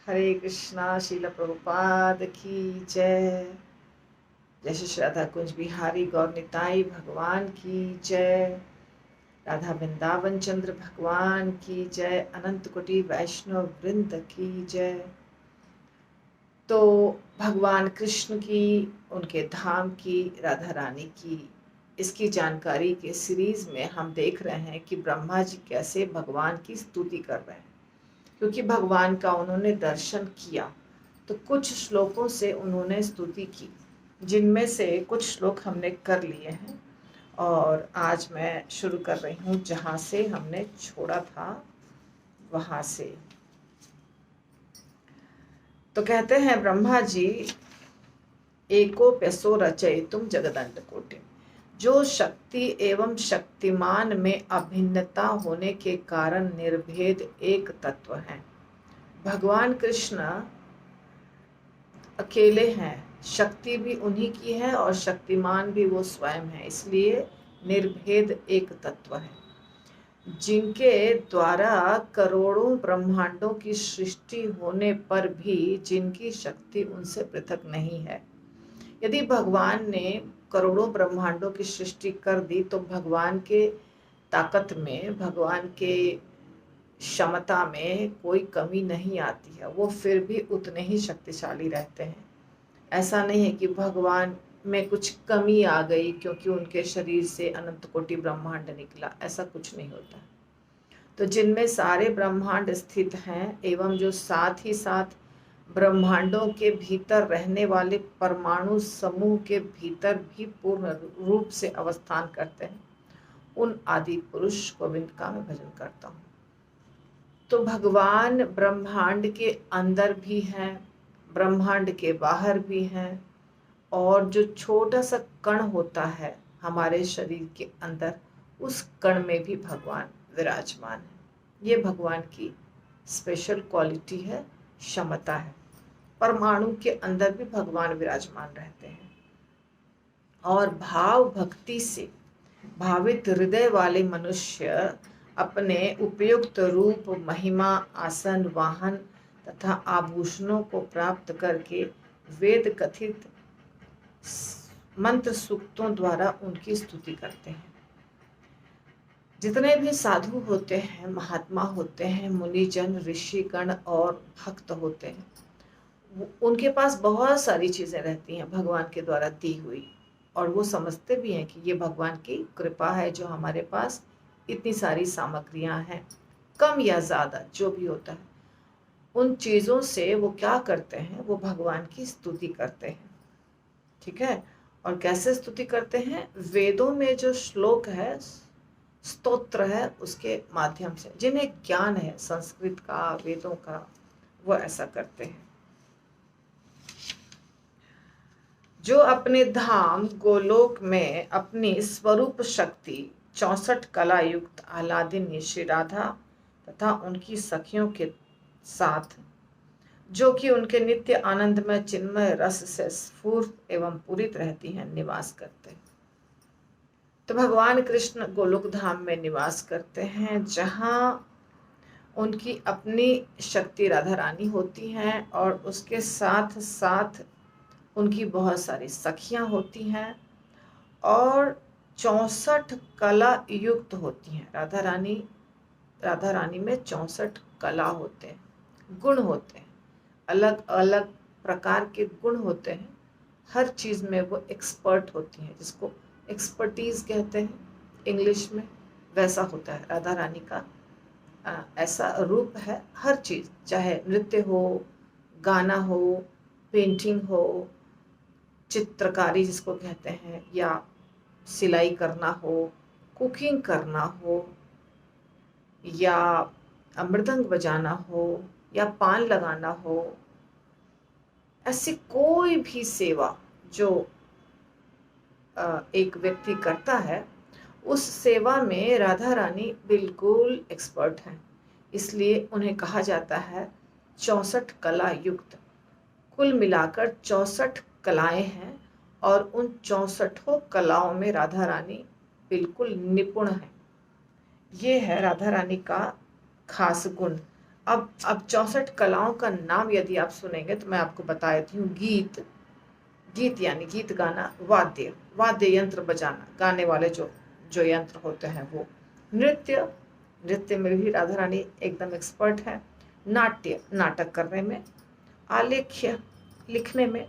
हरे कृष्णा। श्रील प्रभुपाद की जय। जय श्री राधा कुंज बिहारी गौर निताई भगवान की जय। राधा वृंदावन चंद्र भगवान की जय। अनंत कोटि वैष्णव वृंद की जय। तो भगवान कृष्ण की, उनके धाम की, राधा रानी की, इसकी जानकारी के सीरीज में हम देख रहे हैं कि ब्रह्मा जी कैसे भगवान की स्तुति कर रहे हैं, क्योंकि भगवान का उन्होंने दर्शन किया। तो कुछ श्लोकों से उन्होंने स्तुति की, जिनमें से कुछ श्लोक हमने कर लिए हैं और आज मैं शुरू कर रही हूँ जहाँ से हमने छोड़ा था वहाँ से। तो कहते हैं ब्रह्मा जी, एको प्यसो रचयितुम जगदंड कोटि। जो शक्ति एवं शक्तिमान में अभिन्नता होने के कारण निर्भेद एक तत्व है। भगवान कृष्ण अकेले हैं, शक्ति भी उन्हीं की है और शक्तिमान भी वो स्वयं है, इसलिए निर्भेद एक तत्व है, जिनके द्वारा करोड़ों ब्रह्मांडों की सृष्टि होने पर भी जिनकी शक्ति उनसे पृथक नहीं है। यदि भगवान ने करोड़ों ब्रह्मांडों की सृष्टि कर दी तो भगवान के ताकत में, भगवान के क्षमता में कोई कमी नहीं आती है, वो फिर भी उतने ही शक्तिशाली रहते हैं। ऐसा नहीं है कि भगवान में कुछ कमी आ गई क्योंकि उनके शरीर से अनंत कोटि ब्रह्मांड निकला, ऐसा कुछ नहीं होता। तो जिनमें सारे ब्रह्मांड स्थित हैं एवं जो साथ ही साथ ब्रह्मांडों के भीतर रहने वाले परमाणु समूह के भीतर भी पूर्ण रूप से अवस्थान करते हैं, उन आदि पुरुष गोविंद का मैं भजन करता हूँ। तो भगवान ब्रह्मांड के अंदर भी हैं, ब्रह्मांड के बाहर भी हैं, और जो छोटा सा कण होता है हमारे शरीर के अंदर, उस कण में भी भगवान विराजमान है। ये भगवान की स्पेशल क्वालिटी है, क्षमता है। परमाणु के अंदर भी भगवान विराजमान रहते हैं और भाव भक्ति से भावित हृदय वाले मनुष्य अपने उपयुक्त रूप, महिमा, आसन, वाहन तथा आभूषणों को प्राप्त करके वेद कथित मंत्र सूक्तों द्वारा उनकी स्तुति करते हैं। जितने भी साधु होते हैं, महात्मा होते हैं, मुनिजन, ऋषिगण और भक्त होते हैं, उनके पास बहुत सारी चीजें रहती हैं भगवान के द्वारा दी हुई, और वो समझते भी हैं कि ये भगवान की कृपा है जो हमारे पास इतनी सारी सामग्रियां हैं। कम या ज्यादा जो भी होता है, उन चीजों से वो क्या करते हैं, वो भगवान की स्तुति करते हैं। ठीक है। और कैसे स्तुति करते हैं? वेदों में जो श्लोक है, स्तोत्र है, उसके माध्यम से। जिन्हें ज्ञान है संस्कृत का, वेदों का, वो ऐसा करते हैं। जो अपने धाम गोलोक में अपनी स्वरूप शक्ति 64 कला युक्त आह्लादिनी श्री राधा तथा उनकी सखियों के साथ, जो कि उनके नित्य आनंद में चिन्मय रस से स्फूर्त एवं पूरित रहती हैं, निवास करते हैं। तो भगवान कृष्ण गोलोक धाम में निवास करते हैं, जहाँ उनकी अपनी शक्ति राधा रानी होती हैं और उसके साथ साथ उनकी बहुत सारी सखियां होती हैं और 64 कला युक्त होती हैं। राधा रानी में 64 कला होते हैं, गुण होते हैं, अलग अलग प्रकार के गुण होते हैं। हर चीज में वो एक्सपर्ट होती हैं, जिसको एक्सपर्टीज कहते हैं इंग्लिश में, वैसा होता है राधा रानी का। ऐसा रूप है। हर चीज, चाहे नृत्य हो, गाना हो, पेंटिंग हो, चित्रकारी जिसको कहते हैं, या सिलाई करना हो, कुकिंग करना हो, या मृदंग बजाना हो, या पान लगाना हो, ऐसी कोई भी सेवा जो एक व्यक्ति करता है, उस सेवा में राधा रानी बिल्कुल एक्सपर्ट हैं। इसलिए उन्हें कहा जाता है 64 कला युक्त। कुल मिलाकर 64 कलाएं हैं और उन 64 कलाओं में राधा रानी बिल्कुल निपुण है। ये है राधा रानी का खास गुण। अब 64 कलाओं का नाम यदि आप सुनेंगे तो मैं आपको बता देती हूँ। गीत, गीत यानी गीत गाना, वाद्य, वाद्य यंत्र बजाना, गाने वाले जो जो यंत्र होते हैं वो। नृत्य, नृत्य में भी राधा रानी एकदम एक्सपर्ट है। नाट्य, नाटक करने में। आलेख्य, लिखने में।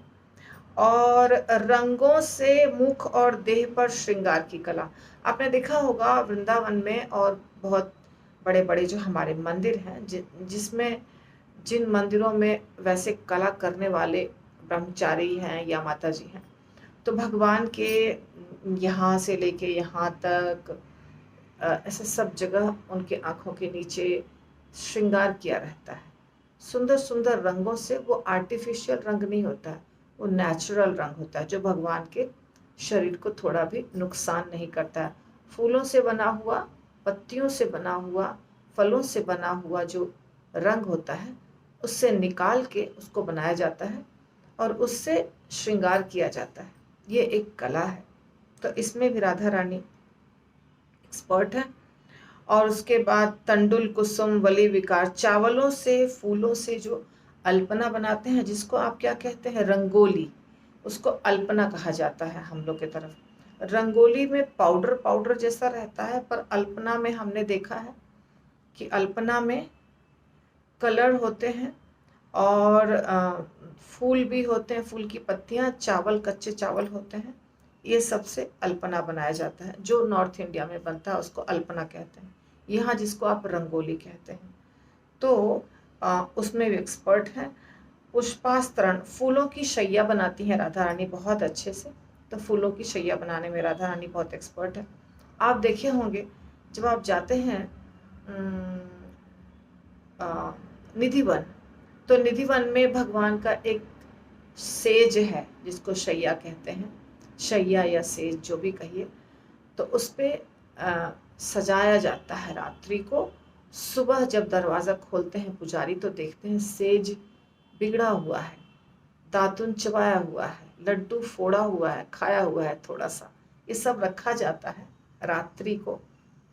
और रंगों से मुख और देह पर श्रृंगार की कला। आपने देखा होगा वृंदावन में और बहुत बड़े बड़े जो हमारे मंदिर हैं, जिसमें जिन मंदिरों में वैसे कला करने वाले ब्रह्मचारी हैं या माता जी हैं, तो भगवान के यहाँ से लेके यहाँ तक ऐसे सब जगह उनके आँखों के नीचे श्रृंगार किया रहता है सुंदर सुंदर रंगों से। वो आर्टिफिशियल रंग नहीं होता है, वो नेचुरल रंग होता है जो भगवान के शरीर को थोड़ा भी नुकसान नहीं करता है। फूलों से बना हुआ, पत्तियों से बना हुआ, फलों से बना हुआ जो रंग होता है, उससे निकाल के उसको बनाया जाता है और उससे श्रृंगार किया जाता है। ये एक कला है। तो इसमें भी राधा रानी एक्सपर्ट है। और उसके बाद तंडुल, कुसुम, वली, विकार, चावलों से, फूलों से जो अल्पना बनाते हैं, जिसको आप क्या कहते हैं, रंगोली, उसको अल्पना कहा जाता है हम लोग की तरफ। रंगोली में पाउडर पाउडर जैसा रहता है, पर अल्पना में हमने देखा है कि अल्पना में कलर होते हैं और फूल भी होते हैं, फूल की पत्तियां, चावल, कच्चे चावल होते हैं। ये सबसे अल्पना बनाया जाता है। जो नॉर्थ इंडिया में बनता है उसको अल्पना कहते हैं, यहाँ जिसको आप रंगोली कहते हैं। तो उसमें भी एक्सपर्ट हैं। पुष्पास्तरण, फूलों की शैया बनाती हैं राधा रानी बहुत अच्छे से। तो फूलों की शैया बनाने में राधा रानी बहुत एक्सपर्ट है। आप देखे होंगे जब आप जाते हैं निधिवन, तो निधिवन में भगवान का एक सेज है जिसको शैया कहते हैं, शैया या सेज जो भी कहिए। तो उस पर सजाया जाता है रात्रि को। सुबह जब दरवाज़ा खोलते हैं पुजारी तो देखते हैं सेज बिगड़ा हुआ है, दातुन चबाया हुआ है, लड्डू फोड़ा हुआ है, खाया हुआ है थोड़ा सा। ये सब रखा जाता है रात्रि को।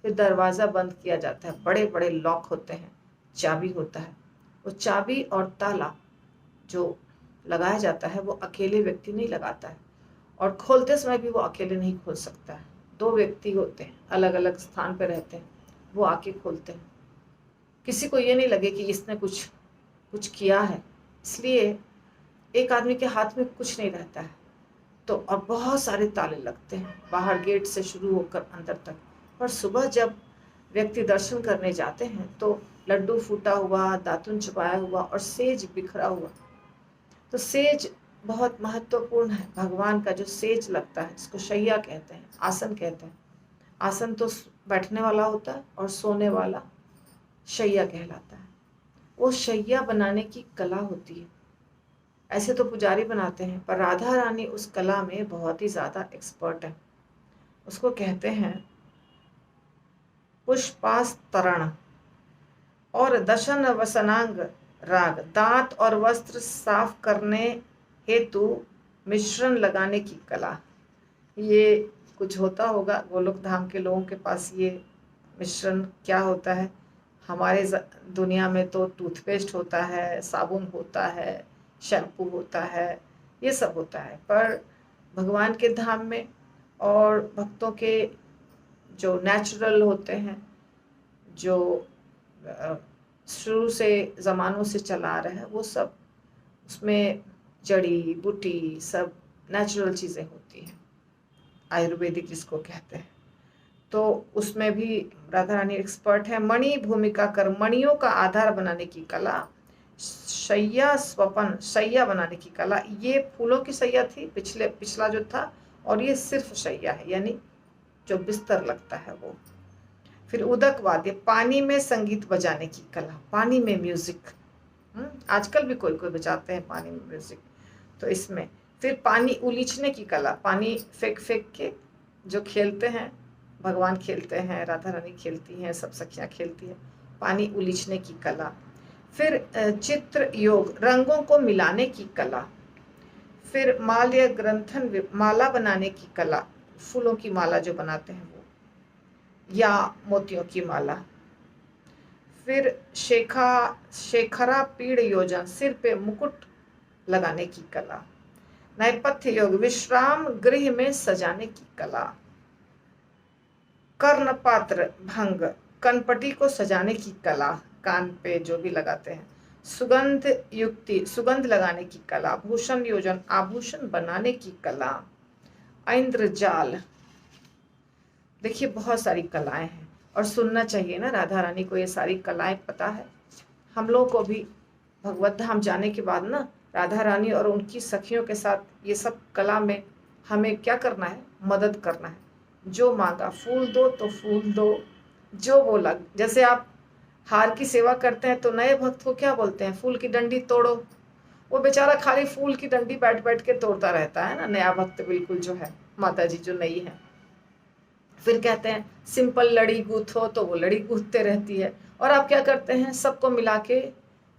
फिर दरवाज़ा बंद किया जाता है। बड़े बड़े लॉक होते हैं, चाबी होता है। वो चाबी और ताला जो लगाया जाता है वो अकेले व्यक्ति नहीं लगाता है, और खोलते समय भी वो अकेले नहीं खोल सकता है। 2 व्यक्ति होते हैं, अलग अलग स्थान पर रहते हैं, वो आके खोलते हैं। किसी को ये नहीं लगे कि इसने कुछ किया है, इसलिए एक आदमी के हाथ में कुछ नहीं रहता है। तो अब बहुत सारे ताले लगते हैं बाहर गेट से शुरू होकर अंदर तक। पर सुबह जब व्यक्ति दर्शन करने जाते हैं तो लड्डू फूटा हुआ, दातुन छुपाया हुआ और सेज बिखरा हुआ। तो सेज बहुत महत्वपूर्ण है। भगवान का जो सेज लगता है, इसको शैया कहते हैं, आसन कहते हैं। आसन तो बैठने वाला होता है और सोने वाला शैया कहलाता है। वो शैया बनाने की कला होती है। ऐसे तो पुजारी बनाते हैं, पर राधा रानी उस कला में बहुत ही ज़्यादा एक्सपर्ट है। उसको कहते हैं पुष्पास्तरण। और दशन वसनांग राग, दांत और वस्त्र साफ करने हेतु मिश्रण लगाने की कला। ये कुछ होता होगा गोलोक धाम के लोगों के पास, ये मिश्रण क्या होता है। हमारे दुनिया में तो टूथपेस्ट होता है, साबुन होता है, शैम्पू होता है, ये सब होता है। पर भगवान के धाम में और भक्तों के जो नेचुरल होते हैं, जो शुरू से ज़मानों से चला रहे हैं, वो सब उसमें जड़ी बूटी सब नेचुरल चीज़ें होती हैं, आयुर्वेदिक जिसको कहते हैं। तो उसमें भी राधा रानी एक्सपर्ट है। मणि भूमिका कर, मणियों का आधार बनाने की कला। शैया स्वपन, शैया बनाने की कला। ये फूलों की शैया थी पिछला जो था, और ये सिर्फ शैया है, यानी जो बिस्तर लगता है वो। फिर उदक वाद्य, पानी में संगीत बजाने की कला, पानी में म्यूजिक। आजकल भी कोई कोई बजाते हैं पानी में म्यूजिक। तो इसमें फिर पानी उलीचने की कला, पानी फेंक फेंक के जो खेलते हैं, भगवान खेलते हैं, राधा रानी खेलती हैं, सब सखियाँ खेलती हैं, पानी उलीचने की कला। फिर चित्र योग, रंगों को मिलाने की कला। फिर माल्य ग्रंथन, माला बनाने की कला, फूलों की माला जो बनाते हैं वो, या मोतियों की माला। फिर शेखरा पीड़ योजन, सिर पे मुकुट लगाने की कला। नैपथ्य योग, विश्राम गृह में सजाने की कला। कर्णपात्र भंग, कनपटी को सजाने की कला, कान पे जो भी लगाते हैं। सुगंध युक्ति, सुगंध लगाने की कला। भूषण योजन, आभूषण बनाने की कला। ऐन्द्रजाल, देखिए बहुत सारी कलाएं हैं और सुनना चाहिए ना, राधा रानी को ये सारी कलाएं पता है। हम लोग को भी भगवत धाम जाने के बाद ना राधा रानी और उनकी सखियों के साथ ये सब कला में हमें क्या करना है, मदद करना है। जो मांगा फूल दो तो फूल दो, जो बोला, जैसे आप हार की सेवा करते हैं तो नए भक्त को क्या बोलते हैं, फूल की डंडी तोड़ो। वो बेचारा खाली फूल की डंडी बैठ बैठ के तोड़ता रहता है ना, नया भक्त बिल्कुल जो है, माता जी जो नई है। फिर कहते हैं सिंपल लड़ी गूथो, तो वो लड़ी गूथते रहती है। और आप क्या करते हैं, सबको मिला के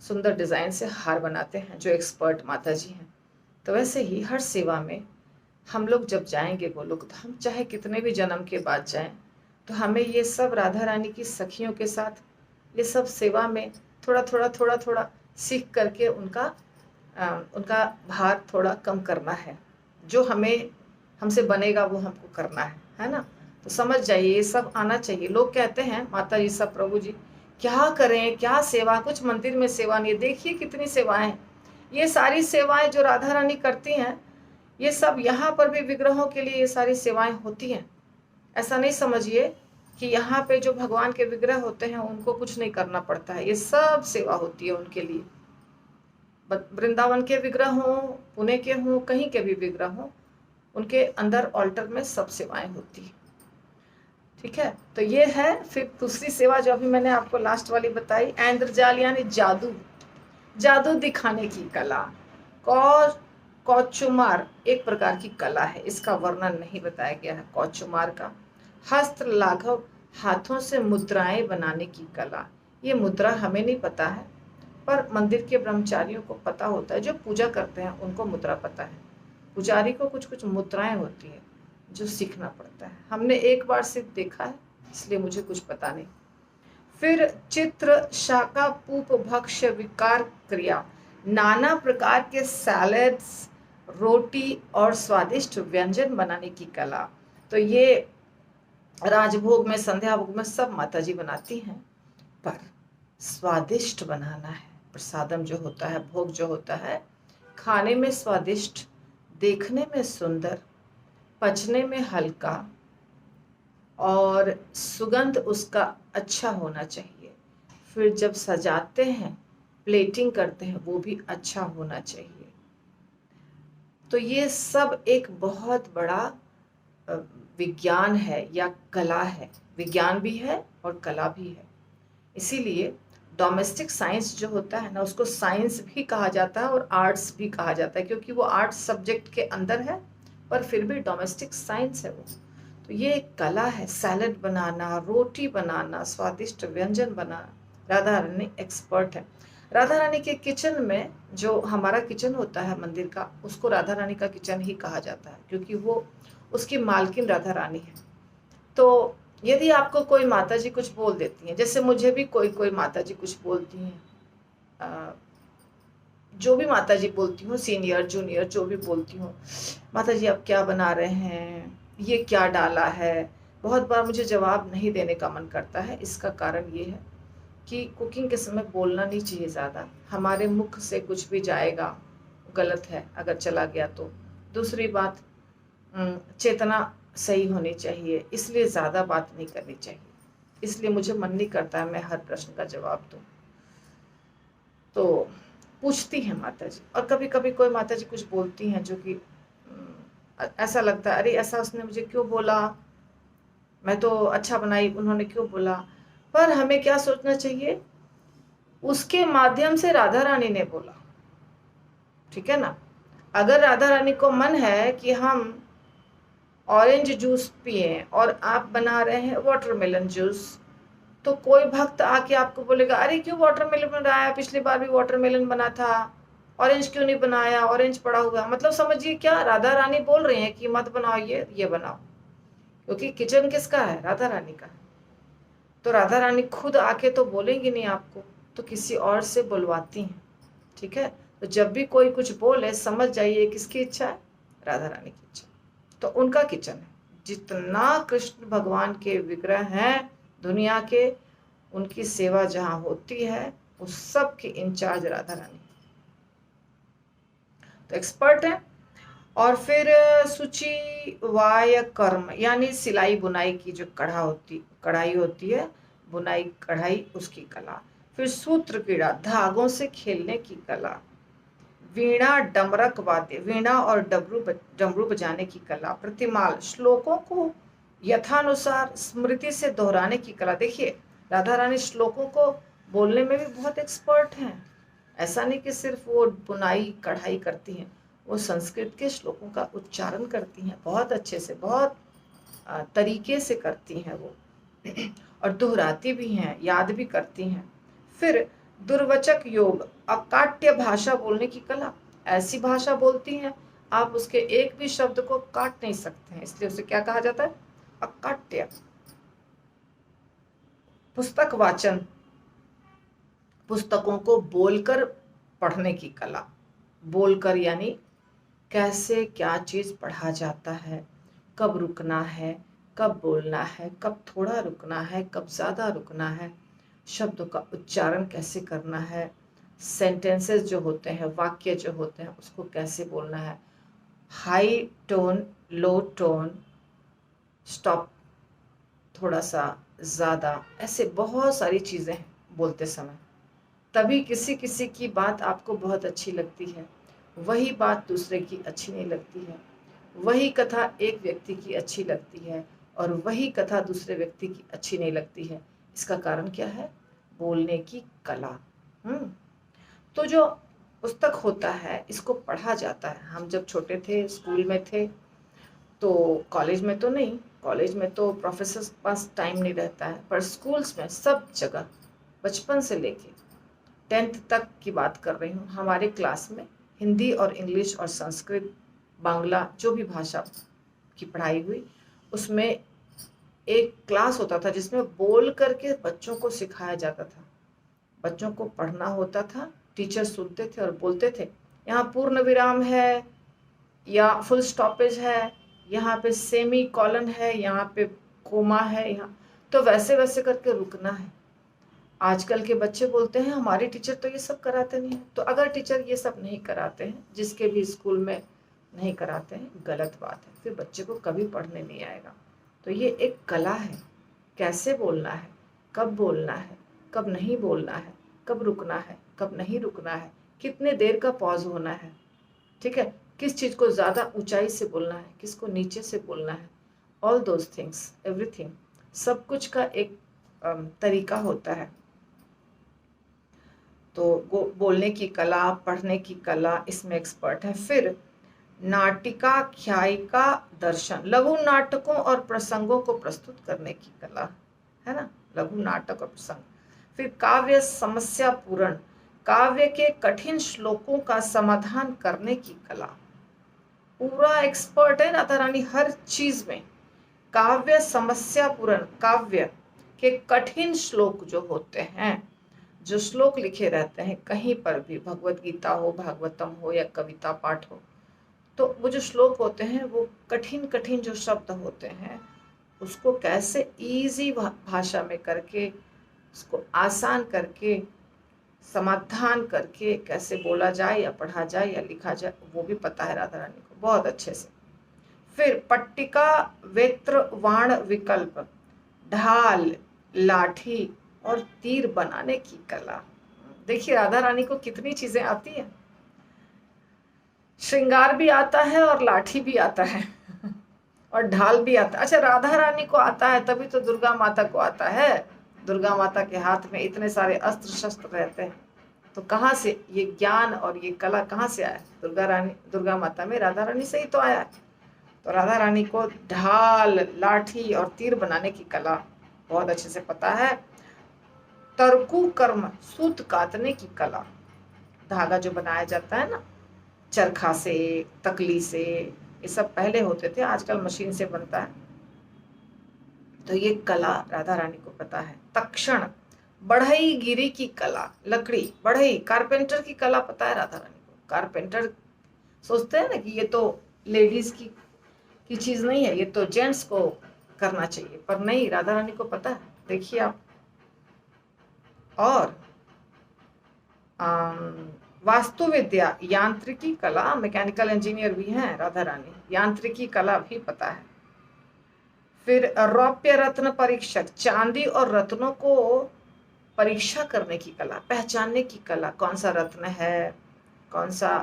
सुंदर डिजाइन से हार बनाते हैं, जो एक्सपर्ट माता जी हैं। तो वैसे ही हर सेवा में हम लोग जब जाएंगे गोलोक धाम, चाहे कितने भी जन्म के बाद जाएं, तो हमें ये सब राधा रानी की सखियों के साथ ये सब सेवा में थोड़ा थोड़ा सीख करके उनका भार थोड़ा कम करना है। जो हमसे बनेगा वो हमको करना है ना। तो समझ जाइए, ये सब आना चाहिए। लोग कहते हैं माता जी सब, प्रभु जी क्या करें, क्या सेवा, कुछ मंदिर में सेवा नहीं है। देखिए कितनी सेवाएं, ये सारी सेवाएं जो राधा रानी करती हैं, ये सब यहाँ पर भी विग्रहों के लिए ये सारी सेवाएं होती हैं। ऐसा नहीं समझिए कि यहाँ पे जो भगवान के विग्रह होते हैं उनको कुछ नहीं करना पड़ता है, ये सब सेवा होती है उनके लिए। वृंदावन के विग्रह हों, पुणे के हों, कहीं के भी विग्रह हों, उनके अंदर ऑल्टर में सब सेवाएं होती है। ठीक है, तो ये है। फिर दूसरी सेवा जो अभी मैंने आपको लास्ट वाली बताई, ऐन्द्रजाल यानी जादू, जादू दिखाने की कला। कौचुमार एक प्रकार की कला है, इसका वर्णन नहीं बताया गया है कौचुमार का। हस्त लाघव, हाथों से मुद्राएं बनाने की कला। ये मुद्रा हमें नहीं पता है, पर मंदिर के ब्रह्मचारियों को पता होता है, जो पूजा करते हैं उनको मुद्रा पता है। पुजारी को कुछ कुछ मुद्राएं होती है जो सीखना पड़ता है। हमने एक बार सिर्फ देखा है, इसलिए मुझे कुछ पता नहीं। फिर चित्र शाका पूप भक्ष्य विकार क्रिया, नाना प्रकार के सैलेड्स, रोटी और स्वादिष्ट व्यंजन बनाने की कला। तो ये राजभोग में, संध्या भोग में सब माता जी बनाती हैं, पर स्वादिष्ट बनाना है। प्रसादम जो होता है, भोग जो होता है, खाने में स्वादिष्ट, देखने में सुंदर, पचने में हल्का और सुगंध उसका अच्छा होना चाहिए। फिर जब सजाते हैं, प्लेटिंग करते हैं, वो भी अच्छा होना चाहिए। तो ये सब एक बहुत बड़ा विज्ञान है या कला है। विज्ञान भी है और कला भी है। इसीलिए डोमेस्टिक साइंस जो होता है ना, उसको साइंस भी कहा जाता है और आर्ट्स भी कहा जाता है, क्योंकि वो आर्ट्स सब्जेक्ट के अंदर है, पर फिर भी डोमेस्टिक साइंस है वो। तो ये एक कला है, सैलेड बनाना, रोटी बनाना, स्वादिष्ट व्यंजन बनाना। राधा रानी एक्सपर्ट है। राधा रानी के किचन में, जो हमारा किचन होता है मंदिर का, उसको राधा रानी का किचन ही कहा जाता है, क्योंकि वो उसकी मालकिन राधा रानी है। तो यदि आपको कोई माता जी कुछ बोल देती हैं, जैसे मुझे भी कोई कोई माता जी कुछ बोलती हैं, जो भी माता जी बोलती हूँ, सीनियर जूनियर जो भी बोलती हूँ, माता जी आप क्या बना रहे हैं, ये क्या डाला है, बहुत बार मुझे जवाब नहीं देने का मन करता है। इसका कारण ये है कि कुकिंग के समय बोलना नहीं चाहिए ज़्यादा। हमारे मुख से कुछ भी जाएगा गलत है अगर चला गया तो। दूसरी बात, चेतना सही होनी चाहिए, इसलिए ज़्यादा बात नहीं करनी चाहिए। इसलिए मुझे मन नहीं करता है मैं हर प्रश्न का जवाब दूँ। तो पूछती हैं माता जी, और कभी कभी कोई माता जी कुछ बोलती हैं जो कि ऐसा लगता है, अरे ऐसा उसने मुझे क्यों बोला, मैं तो अच्छा बनाई, उन्होंने क्यों बोला। पर हमें क्या सोचना चाहिए, उसके माध्यम से राधा रानी ने बोला, ठीक है ना। अगर राधा रानी को मन है कि हम ऑरेंज जूस पिए और आप बना रहे हैं वाटरमेलन जूस, तो कोई भक्त आके आपको बोलेगा, अरे क्यों वाटरमेलन बनाया, पिछली बार भी वाटरमेलन बना था, ऑरेंज क्यों नहीं बनाया, ऑरेंज पड़ा हुआ। मतलब समझिए क्या राधा रानी बोल रही हैं कि मत बनाओ, ये बनाओ, क्योंकि किचन किसका है, राधा रानी का। तो राधा रानी खुद आके तो बोलेंगी नहीं आपको, तो किसी और से बुलवाती हैं। ठीक है, तो जब भी कोई कुछ बोले समझ जाइए किसकी इच्छा है, राधा रानी की इच्छा। तो उनका किचन है। जितना कृष्ण भगवान के विग्रह हैं दुनिया के, उनकी सेवा जहाँ होती है उस सब की इंचार्ज राधा रानी, तो एक्सपर्ट है। और फिर सूची वाय कर्म, यानी सिलाई बुनाई की जो कढ़ाई होती है, बुनाई कढ़ाई उसकी कला। फिर सूत्र क्रीड़ा, धागों से खेलने की कला। वीणा डमरक वाद्य, वीणा और डमरू बजाने की कला। प्रतिमाल, श्लोकों को यथानुसार स्मृति से दोहराने की कला। देखिए राधा रानी श्लोकों को बोलने में भी बहुत एक्सपर्ट हैं। ऐसा नहीं कि सिर्फ वो बुनाई कढ़ाई करती हैं, वो संस्कृत के श्लोकों का उच्चारण करती हैं बहुत अच्छे से, बहुत तरीके से करती हैं वो और दोहराती भी हैं, याद भी करती हैं। फिर दुर्वचक योग, अकाट्य भाषा बोलने की कला। ऐसी भाषा बोलती हैं आप उसके एक भी शब्द को काट नहीं सकते हैं, इसलिए उसे क्या कहा जाता है, अकाट्य। पुस्तक वाचन, पुस्तकों को बोलकर पढ़ने की कला। बोलकर यानी कैसे क्या चीज पढ़ा जाता है, कब रुकना है, कब बोलना है, कब थोड़ा रुकना है, कब ज्यादा रुकना है, शब्दों का उच्चारण कैसे करना है, सेंटेंसेस जो होते हैं, वाक्य जो होते हैं, उसको कैसे बोलना है, हाई टोन, लो टोन, स्टॉप, थोड़ा सा ज़्यादा, ऐसे बहुत सारी चीज़ें हैं बोलते समय। तभी किसी किसी की बात आपको बहुत अच्छी लगती है, वही बात दूसरे की अच्छी नहीं लगती है। वही कथा एक व्यक्ति की अच्छी लगती है और वही कथा दूसरे व्यक्ति की अच्छी नहीं लगती है। इसका कारण क्या है, बोलने की कला। तो जो पुस्तक होता है इसको पढ़ा जाता है। हम जब छोटे थे, स्कूल में थे, तो कॉलेज में तो नहीं, कॉलेज में तो प्रोफेसर के पास टाइम नहीं रहता है, पर स्कूल्स में सब जगह बचपन से लेके 10th तक की बात कर रही हूँ, हमारे क्लास में हिंदी और इंग्लिश और संस्कृत, बांग्ला, जो भी भाषा की पढ़ाई हुई, उसमें एक क्लास होता था जिसमें बोल करके बच्चों को सिखाया जाता था। बच्चों को पढ़ना होता था, टीचर सुनते थे और बोलते थे यहाँ पूर्ण विराम है या फुल स्टॉपेज है, यहाँ पे सेमी कॉलन है, यहाँ पे कोमा है, यहाँ तो वैसे वैसे करके रुकना है। आजकल के बच्चे बोलते हैं हमारे टीचर तो ये सब कराते नहीं है। तो अगर टीचर ये सब नहीं कराते हैं, जिसके भी स्कूल में नहीं कराते हैं, गलत बात है, फिर बच्चे को कभी पढ़ने नहीं आएगा। तो ये एक कला है, कैसे बोलना है, कब बोलना है, कब नहीं बोलना है, कब रुकना है, कब नहीं रुकना है, कितने देर का पॉज होना है, ठीक है, किस चीज़ को ज़्यादा ऊंचाई से बोलना है, किसको नीचे से बोलना है, ऑल दोज थिंग्स, एवरीथिंग, सब कुछ का एक तरीका होता है। तो बोलने की कला, पढ़ने की कला, इसमें एक्सपर्ट है। फिर नाटिका ख्यायिका दर्शन, लघु नाटकों और प्रसंगों को प्रस्तुत करने की कला है ना, लघु नाटक और प्रसंग। फिर काव्य समस्या पूरण, काव्य के कठिन श्लोकों का समाधान करने की कला। पूरा एक्सपर्ट है राधा रानी हर चीज में। काव्य समस्या पूरण, काव्य के कठिन श्लोक जो होते हैं, जो श्लोक लिखे रहते हैं कहीं पर भी, भगवत गीता हो, भागवतम हो या कविता पाठ हो, तो वो जो श्लोक होते हैं वो कठिन कठिन जो शब्द होते हैं उसको कैसे इजी भाषा में करके, उसको आसान करके, समाधान करके कैसे बोला जाए या पढ़ा जाए या लिखा जाए, वो भी पता है राधा रानी को बहुत अच्छे से। फिर पट्टिका वेत्र वाण विकल्प, ढाल, लाठी और तीर बनाने की कला। देखिए राधा रानी को कितनी चीजें आती हैं, श्रृंगार भी आता है और लाठी भी आता है और ढाल भी आता है। अच्छा, राधा रानी को आता है तभी तो दुर्गा माता को आता है। दुर्गा माता के हाथ में इतने सारे अस्त्र शस्त्र रहते हैं, तो कहाँ से ये ज्ञान और ये कला कहाँ से आया? दुर्गा माता में राधा रानी से ही तो आया है। तो राधा रानी को ढाल, लाठी और तीर बनाने की कला बहुत अच्छे से पता है। तरकु कर्म, सूत काटने की कला, धागा जो बनाया जाता है ना चरखा से, तकली से, ये सब पहले होते थे, आजकल मशीन से बनता है। तो ये कला राधा रानी को पता है। तक्षण, बढ़ई गिरी की कला, लकड़ी बढ़ई, कारपेंटर की कला पता है राधा रानी को। कारपेंटर सोचते हैं ना कि ये तो लेडीज की चीज नहीं है, ये तो जेंट्स को करना चाहिए, पर नहीं, राधा रानी को पता है। देखिए आप। और वास्तुविद्या, यांत्रिकी कला, मैकेनिकल इंजीनियर भी हैं राधा रानी, यांत्रिकी कला भी पता है। फिर रौप्य रत्न परीक्षक, चांदी और रत्नों को परीक्षा करने की कला, पहचानने की कला, कौन सा रत्न है, कौन सा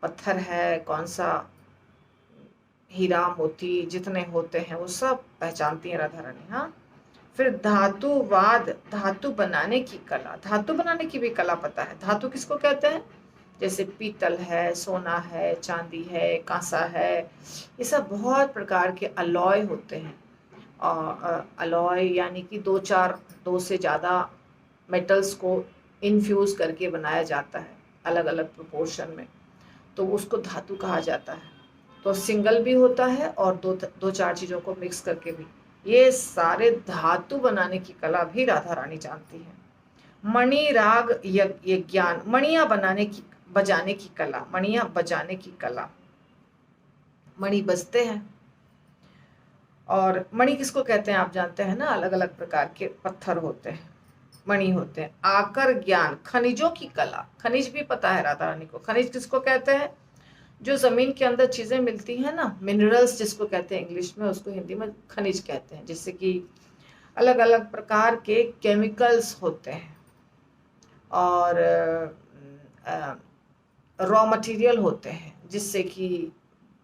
पत्थर है, कौन सा हीरा मोती जितने होते हैं वो सब पहचानती है राधा रानी। हाँ। फिर धातुवाद, धातु बनाने की कला, धातु बनाने की भी कला पता है। धातु किसको कहते हैं? जैसे पीतल है, सोना है, चांदी है, कांसा है, ये सब बहुत प्रकार के अलॉय होते हैं। और अलॉय यानी कि दो से ज़्यादा मेटल्स को इन्फ्यूज़ करके बनाया जाता है अलग अलग प्रोपोर्शन में, तो उसको धातु कहा जाता है। तो सिंगल भी होता है और दो चार चीज़ों को मिक्स करके भी। ये सारे धातु बनाने की कला भी राधा रानी जानती है। मणि राग ये ज्ञान, मणियाँ बजाने की कला, मणियाँ बजाने की कला, मणि बजते हैं। और मणि किसको कहते हैं आप जानते हैं ना, अलग अलग प्रकार के पत्थर होते हैं, मणि होते हैं। आकर ज्ञान, खनिजों की कला, खनिज भी पता है राधा रानी को। खनिज किसको कहते हैं? जो जमीन के अंदर चीजें मिलती हैं ना, मिनरल्स जिसको कहते हैं इंग्लिश में, उसको हिंदी में खनिज कहते हैं। जिससे कि अलग अलग प्रकार के केमिकल्स होते हैं और रॉ मटेरियल होते हैं जिससे कि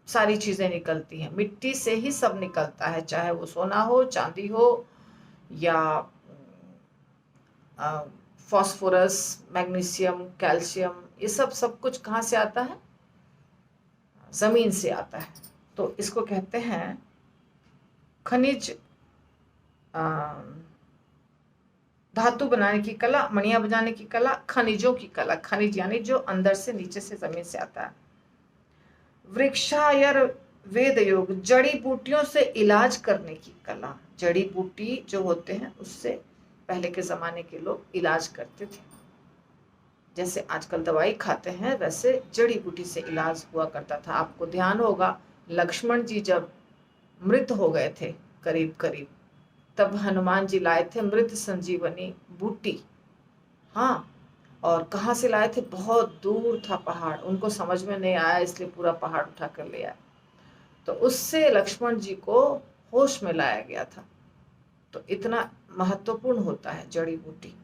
सारी चीजें निकलती हैं। मिट्टी से ही सब निकलता है, चाहे वो सोना हो, चांदी हो, या फास्फोरस, मैग्नीशियम, कैल्शियम, ये सब कुछ कहाँ से आता है? जमीन से आता है। तो इसको कहते हैं खनिज। धातु बनाने की कला, मणियां बजाने की कला, खनिजों की कला, खनिज यानी जो अंदर से नीचे से जमीन से आता है। वृक्षायर वेद योग, जड़ी बूटियों से इलाज करने की कला, जड़ी बूटी जो होते हैं उससे पहले के जमाने के लोग इलाज करते थे। जैसे आजकल दवाई खाते हैं वैसे जड़ी बूटी से इलाज हुआ करता था। आपको ध्यान होगा लक्ष्मण जी जब मृत हो गए थे करीब करीब, तब हनुमान जी लाए थे मृत संजीवनी बूटी। हाँ, और कहाँ से लाए थे? बहुत दूर था पहाड़, उनको समझ में नहीं आया इसलिए पूरा पहाड़ उठा कर ले आए। तो उससे लक्ष्मण जी को होश में लाया गया था। तो इतना महत्वपूर्ण होता है जड़ी बूटी,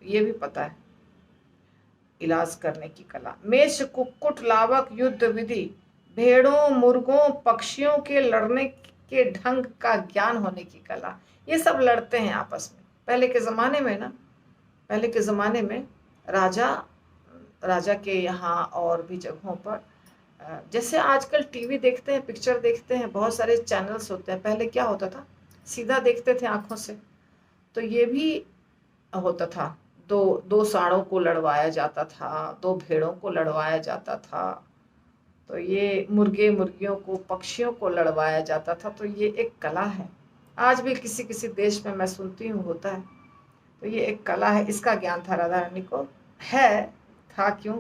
ये भी पता है। इलाज करने की कला। मेष कुक्कुट लावक युद्ध विधि, भेड़ों मुर्गों पक्षियों के लड़ने के ढंग का ज्ञान होने की कला। ये सब लड़ते हैं आपस में। पहले के ज़माने में ना, पहले के ज़माने में राजा के यहाँ और भी जगहों पर, जैसे आजकल टीवी देखते हैं, पिक्चर देखते हैं, बहुत सारे चैनल्स होते हैं। पहले क्या होता था? सीधा देखते थे आंखों से। तो ये भी होता था, दो सांडों को लड़वाया जाता था, दो भेड़ों को लड़वाया जाता था, तो ये मुर्गे मुर्गियों को, पक्षियों को लड़वाया जाता था। तो ये एक कला है। आज भी किसी किसी देश में मैं सुनती हूँ होता है। तो ये एक कला है, इसका ज्ञान था राधा रानी को, क्यों?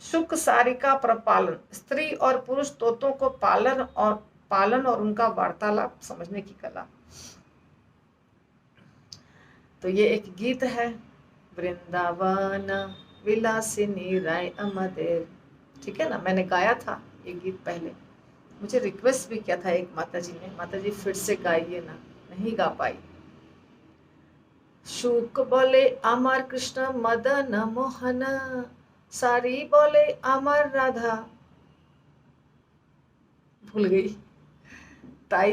शुक सारिका प्रपालन, स्त्री और पुरुष तोतों को पालन और उनका वार्तालाप समझने की कला। तो ये एक गीत है, वृंदावन विलासिनी राय अमदेर, ठीक है ना? मैंने गाया था ये गीत पहले, मुझे रिक्वेस्ट भी किया था एक माता जी ने, माता जी फिर से गाइए ना, नहीं गा पाई। शुक बोले अमर कृष्ण मदन मोहन, सारी बोले अमर राधा, भूल गई ताई।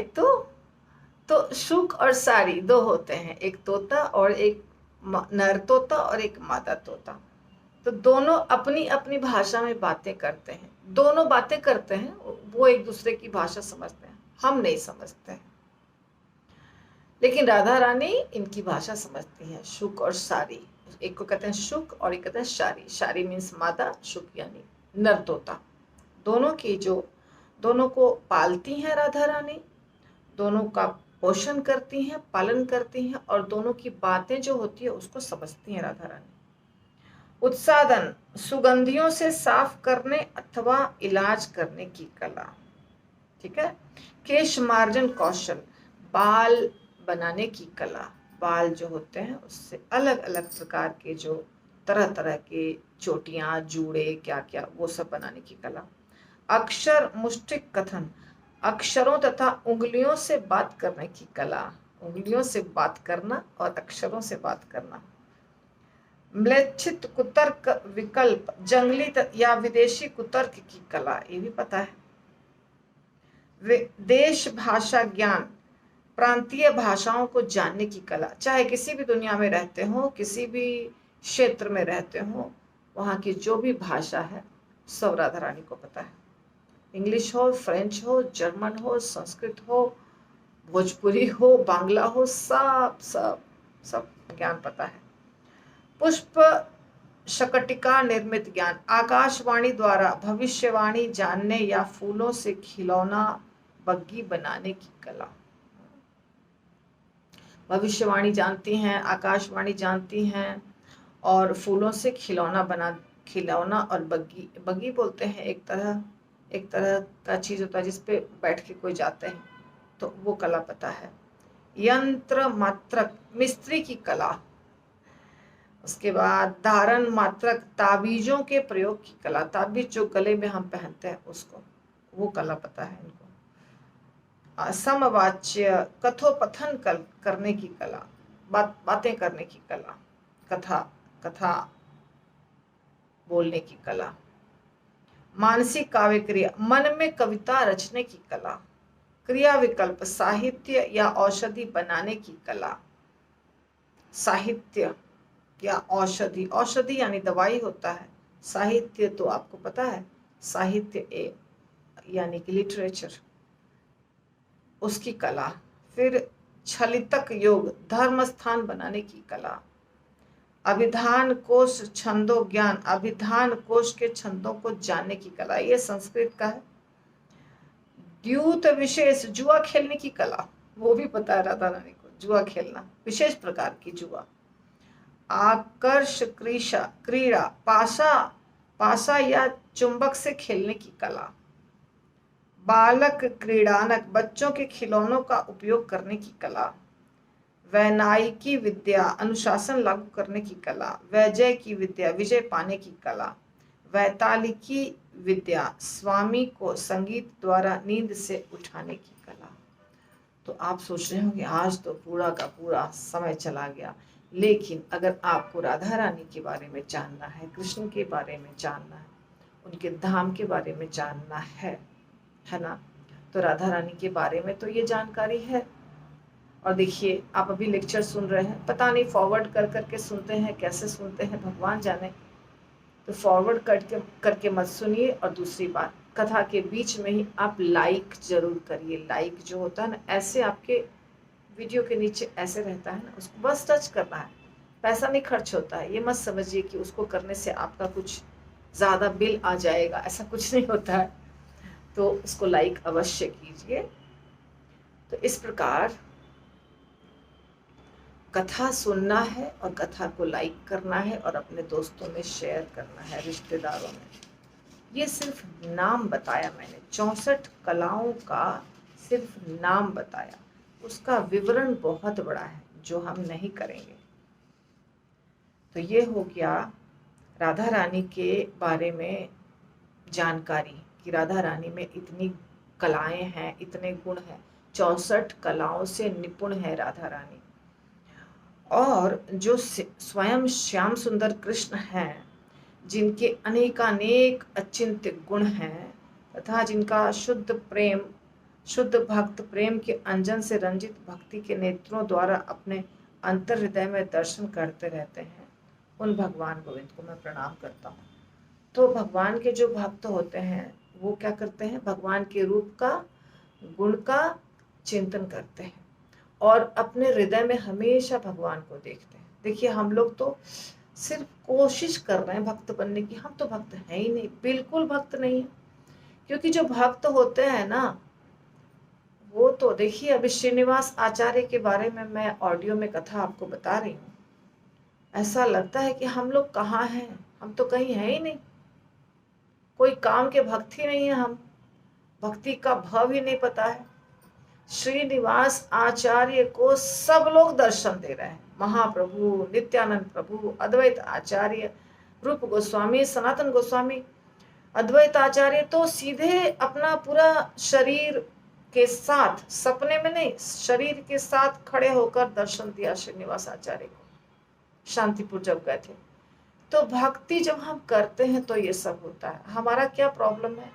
तो शुक और सारी दो होते हैं, एक तोता और एक नर तोता और एक मादा तोता। तो दोनों अपनी अपनी भाषा में बातें करते हैं, दोनों बातें करते हैं, वो एक दूसरे की भाषा समझते हैं, हम नहीं समझते हैं। लेकिन राधा रानी इनकी भाषा समझती है, शुक और सारी। एक को कहते हैं शुक और एक कहते हैं शारी। शारी मीन्स मादा, शुक यानी नर तोता। दोनों को पालती हैं राधा रानी, दोनों का पोषण करती हैं, पालन करती हैं और दोनों की बातें जो होती है उसको समझती हैं राधा रानी। उत्सादन, सुगंधियों से साफ करने अथवा इलाज करने की कला। ठीक है। केश मार्जन कौशल, बाल बनाने की कला। बाल जो होते हैं उससे अलग अलग प्रकार के जो तरह तरह के चोटियां, जूड़े, क्या क्या, वो सब बनाने की कला। अक्षर मुष्टिक कथन, अक्षरों तथा उंगलियों से बात करने की कला। उंगलियों से बात करना और अक्षरों से बात करना। म्लेच्छित कुतर्क विकल्प, जंगली या विदेशी कुतर्क की कला, ये भी पता है। देश भाषा ज्ञान, प्रांतीय भाषाओं को जानने की कला। चाहे किसी भी दुनिया में रहते हो, किसी भी क्षेत्र में रहते हो, वहाँ की जो भी भाषा है सब राधा रानी को पता है। इंग्लिश हो, फ्रेंच हो, जर्मन हो, संस्कृत हो, भोजपुरी हो, बांग्ला हो, सब सब सब ज्ञान पता है। पुष्प शकटिका निर्मित ज्ञान, आकाशवाणी द्वारा भविष्यवाणी जानने या फूलों से खिलौना बग्गी बनाने की कला। भविष्यवाणी जानती हैं, आकाशवाणी जानती हैं और फूलों से खिलौना और बग्गी, बग्गी बोलते हैं एक तरह का चीज होता है जिसपे बैठ के कोई जाते हैं, तो वो कला पता है। यंत्र मात्रक, मिस्त्री की कला। उसके बाद धारण मात्रक, ताबीजों के प्रयोग की कला। ताबीज जो गले में हम पहनते हैं उसको, वो कला पता है इनको। समवाच्य, कथोपथन करने की कला, बातें करने की कला, कथा बोलने की कला। मानसिक काव्य क्रिया, मन में कविता रचने की कला। क्रिया विकल्प, साहित्य या औषधि बनाने की कला। साहित्य या औषधि, औषधि यानी दवाई होता है, साहित्य तो आपको पता है, साहित्य यानी कि लिटरेचर, उसकी कला। फिर छलितक योग, धर्म स्थान बनाने की कला। अभिधान कोश छंदो ज्ञान, अभिधान कोश के छंदों को जानने की कला, ये संस्कृत का है। द्यूत विशेष, जुआ खेलने की कला, वो भी पता है राधा रानी को, जुआ खेलना, विशेष प्रकार की जुआ। आकर्ष क्रीड़ा, पासा या चुंबक से खेलने की कला। बालक क्रीड़ानक, बच्चों के खिलौनों का उपयोग करने की कला। वैनायिकी विद्या, अनुशासन लागू करने की कला। वैजय की विद्या, विजय पाने की कला। वैतालिकी विद्या, स्वामी को संगीत द्वारा नींद से उठाने की कला। तो आप सोच रहे होंगे आज तो पूरा का पूरा समय चला गया, लेकिन अगर आपको राधा रानी के बारे में जानना है, कृष्ण के बारे में जानना है, उनके धाम के बारे में जानना है ना, तो राधा रानी के बारे में तो ये जानकारी है। और देखिए आप अभी लेक्चर सुन रहे हैं, पता नहीं फॉरवर्ड कर करके सुनते हैं, कैसे सुनते हैं भगवान जाने, तो फॉरवर्ड करके मत सुनिए। और दूसरी बात, कथा के बीच में ही आप लाइक जरूर करिए। लाइक जो होता है ना, ऐसे आपके वीडियो के नीचे ऐसे रहता है ना, उसको बस टच करना है, पैसा नहीं खर्च होता है। ये मत समझिए कि उसको करने से आपका कुछ ज़्यादा बिल आ जाएगा, ऐसा कुछ नहीं होता है। तो उसको लाइक अवश्य कीजिए। तो इस प्रकार कथा सुनना है और कथा को लाइक करना है और अपने दोस्तों में शेयर करना है, रिश्तेदारों में। ये सिर्फ नाम बताया मैंने, 64 कलाओं का सिर्फ नाम बताया, उसका विवरण बहुत बड़ा है जो हम नहीं करेंगे। तो ये हो गया राधा रानी के बारे में जानकारी कि राधा रानी में इतनी कलाएं हैं, इतने गुण हैं, 64 कलाओं से निपुण है राधा रानी। और जो स्वयं श्याम सुंदर कृष्ण हैं, जिनके अनेकानेक अचिंत्य गुण हैं तथा जिनका शुद्ध भक्त प्रेम के अंजन से रंजित भक्ति के नेत्रों द्वारा अपने अंतर हृदय में दर्शन करते रहते हैं, उन भगवान गोविंद को मैं प्रणाम करता हूँ। तो भगवान के जो भक्त होते हैं वो क्या करते हैं, भगवान के रूप का, गुण का चिंतन करते हैं और अपने हृदय में हमेशा भगवान को देखते हैं। देखिए हम लोग तो सिर्फ कोशिश कर रहे हैं भक्त बनने की, हम तो भक्त हैं ही नहीं, बिल्कुल भक्त नहीं है। क्योंकि जो भक्त होते हैं ना, वो तो देखिए, अभी श्रीनिवास आचार्य के बारे में मैं ऑडियो में कथा आपको बता रही हूँ। ऐसा लगता है कि हम लोग कहाँ हैं, हम तो कहीं है ही नहीं, कोई काम के भक्त ही नहीं है, हम भक्ति का भाव ही नहीं पता है। श्रीनिवास आचार्य को सब लोग दर्शन दे रहे हैं, महाप्रभु, नित्यानंद प्रभु, अद्वैत आचार्य, रूप गोस्वामी, सनातन गोस्वामी। अद्वैत आचार्य तो सीधे अपना पूरा शरीर के साथ, सपने में नहीं, शरीर के साथ खड़े होकर दर्शन दिया श्रीनिवास आचार्य को, शांतिपुर जब गए थे। तो भक्ति जब हम करते हैं तो ये सब होता है। हमारा क्या प्रॉब्लम है,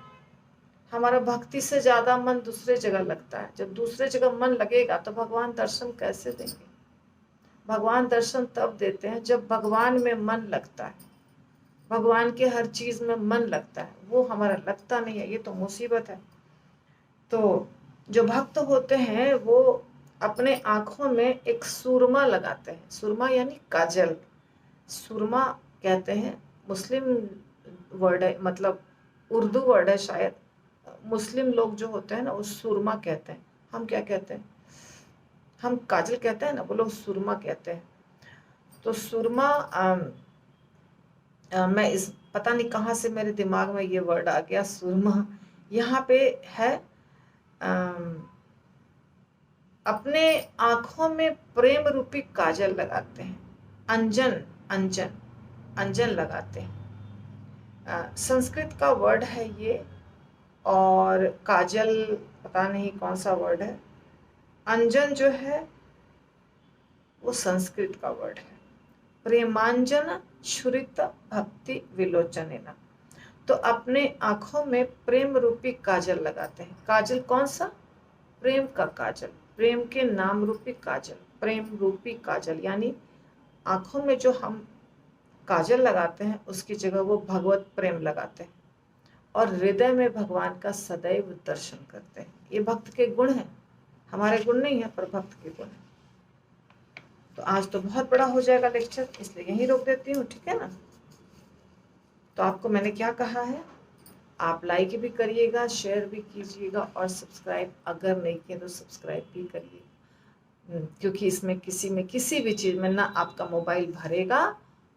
हमारा भक्ति से ज्यादा मन दूसरे जगह लगता है। जब दूसरे जगह मन लगेगा तो भगवान दर्शन कैसे देंगे? भगवान दर्शन तब देते हैं जब भगवान में मन लगता है, भगवान के हर चीज में मन लगता है। वो हमारा लगता नहीं है, ये तो मुसीबत है। तो जो भक्त होते हैं वो अपने आंखों में एक सुरमा लगाते हैं। सुरमा यानी काजल, सुरमा कहते हैं, मुस्लिम वर्ड है, मतलब उर्दू वर्ड है शायद। मुस्लिम लोग जो होते हैं ना वो सुरमा कहते हैं। हम क्या कहते हैं? हम काजल कहते हैं ना, वो लोग सुरमा कहते हैं। तो सुरमा मैं इस पता नहीं कहाँ से मेरे दिमाग में ये वर्ड आ गया, सुरमा। यहाँ पे है अपने आंखों में प्रेम रूपी काजल लगाते हैं, अंजन, अंजन, अंजन लगाते हैं। संस्कृत का वर्ड है ये, और काजल पता नहीं कौन सा वर्ड है। अंजन जो है वो संस्कृत का वर्ड है। प्रेमांजन छुरित भक्ति विलोचनेना। तो अपने आंखों में प्रेम रूपी काजल लगाते हैं। काजल कौन सा? प्रेम का काजल, प्रेम के नाम रूपी काजल, प्रेम रूपी काजल। यानी आंखों में जो हम काजल लगाते हैं उसकी जगह वो भगवत प्रेम लगाते हैं, और हृदय में भगवान का सदैव दर्शन करते हैं। ये भक्त के गुण हैं, हमारे गुण नहीं है, पर भक्त के गुण है। तो आज तो बहुत बड़ा हो जाएगा लेक्चर, इसलिए यहीं रोक देती हूँ, ठीक है ना? तो आपको मैंने क्या कहा है, आप लाइक भी करिएगा, शेयर भी कीजिएगा, और सब्सक्राइब अगर नहीं किया तो सब्सक्राइब भी करिए, क्योंकि इसमें किसी भी चीज़ में ना आपका मोबाइल भरेगा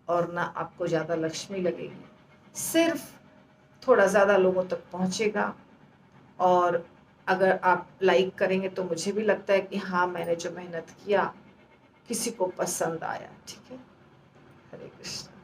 और ना आपको ज़्यादा लक्ष्मी लगेगी, सिर्फ थोड़ा ज़्यादा लोगों तक पहुँचेगा। और अगर आप लाइक करेंगे तो मुझे भी लगता है कि हाँ, मैंने जो मेहनत किया किसी को पसंद आया। ठीक है, हरे कृष्ण।